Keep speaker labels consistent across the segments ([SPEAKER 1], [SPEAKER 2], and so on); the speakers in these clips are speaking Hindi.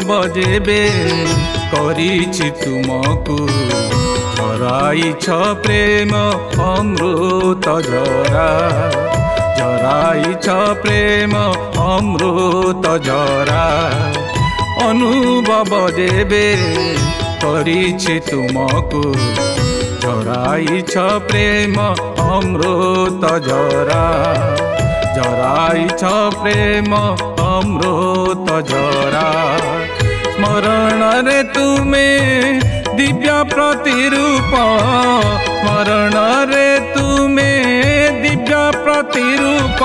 [SPEAKER 1] जेबे करिछि तुमको झराइछ प्रेम अमृत झरा झराइछ प्रेम अमृत झरा अनुभव जेबे करिछि तुमको झराइछ प्रेम अमृत झरा झराइछ प्रेम अमृत झरा स्मरण रे तुमे दिव्य प्रतिरूप स्मरण रे तुमे दिव्य प्रतिरूप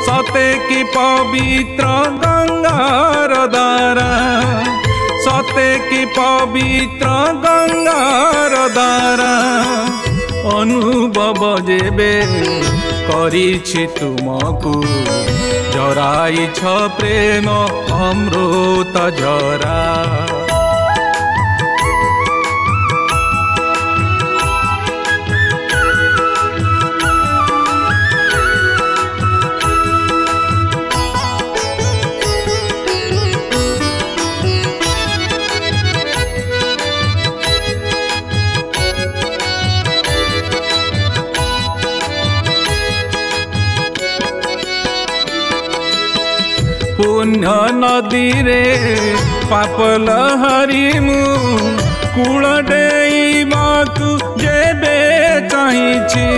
[SPEAKER 1] सते की पवित्र गंगार धारा सते की पवित्र गंगार धारा अनुभव जेबे करिछि तुमको झराइछ प्रेम अमृत झरा पुण्य नदी रे पाप लहरी मु कूल डेइबाकु जेबे चाहिछि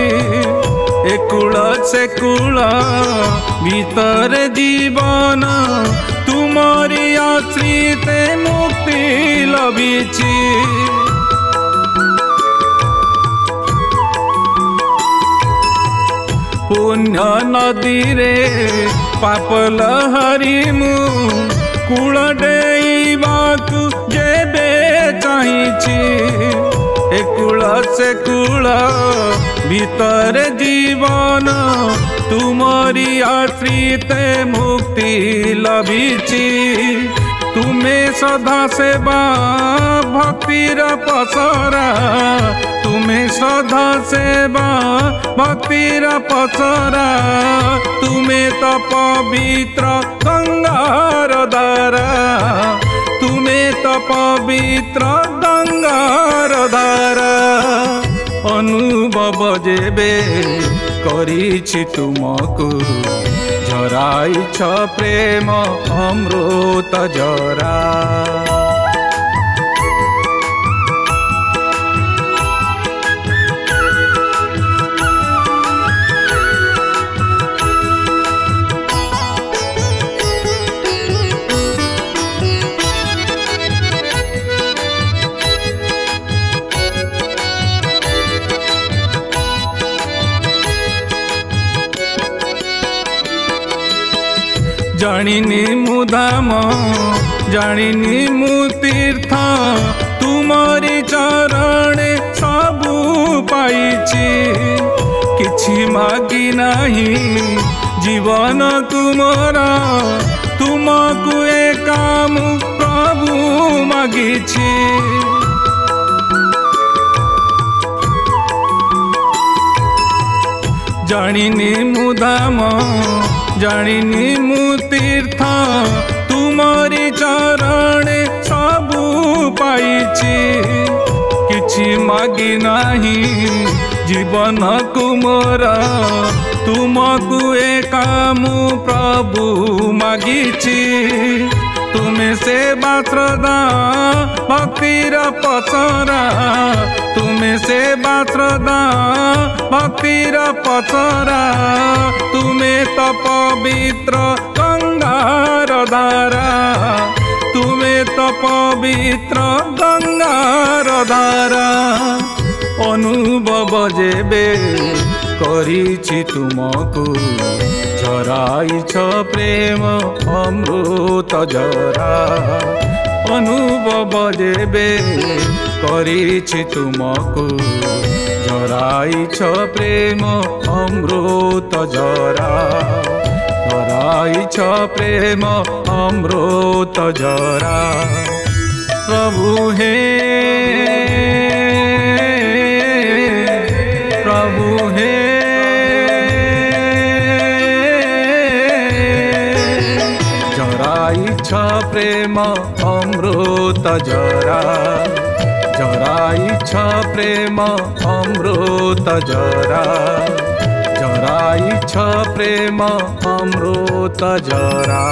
[SPEAKER 1] ए कूल से कूल भीतर जीवन तुमरी आश्रित मुक्ति लभिछि पुण्य नदी रे पाप लहरी मु कूल डेइबाकु जेबे चाहिछि ए कूल से कूल भीतर जीवन तुमरी आश्रित मुक्ति लभिछि तुमे सदा सेवा भक्तिर पसरा तुमे सदा सेवा भक्तिर पसरा तुमे तो पवित्र गंगार धारा तुमे तो पवित्र गंगार धारा अनुभव जेबे करिछि तुमको झराइछ प्रेम अमृत झरा जानिनी मुधाम जानिनी मु तीर्थ तुमरी चरणे सबु पाइछि किछि मागी नाही जीवन तुमरा तुमको एकाम प्रभु मागिछि जानिनी मुधाम जानिनी मु तीर्थ तुमरी चरणे सबु पाइछि किछि मागी नाही जीवन कुमरा तुमको एकाम प्रभु मागिछि तुमे सेवा श्रद्धा भक्तिर पसरा तुमे सेवा श्रद्धा भक्तिर पसरा तुमे तो पवित्र गंगार धारा तुमे तो पवित्र गंगार धारा अनुभव जेबे करिछि तुमको झराइछ प्रेम अमृत झरा अनुभव जेबे करिछि तुमको झराइछ प्रेम अमृत झरा झराइछ प्रेम अमृत झरा प्रभु हे प्रभु हे झराइछ प्रेम प्रेम अमृत जरा जरा इच्छा प्रेम अमृत जरा जरा इच्छा प्रेम अमृत जरा।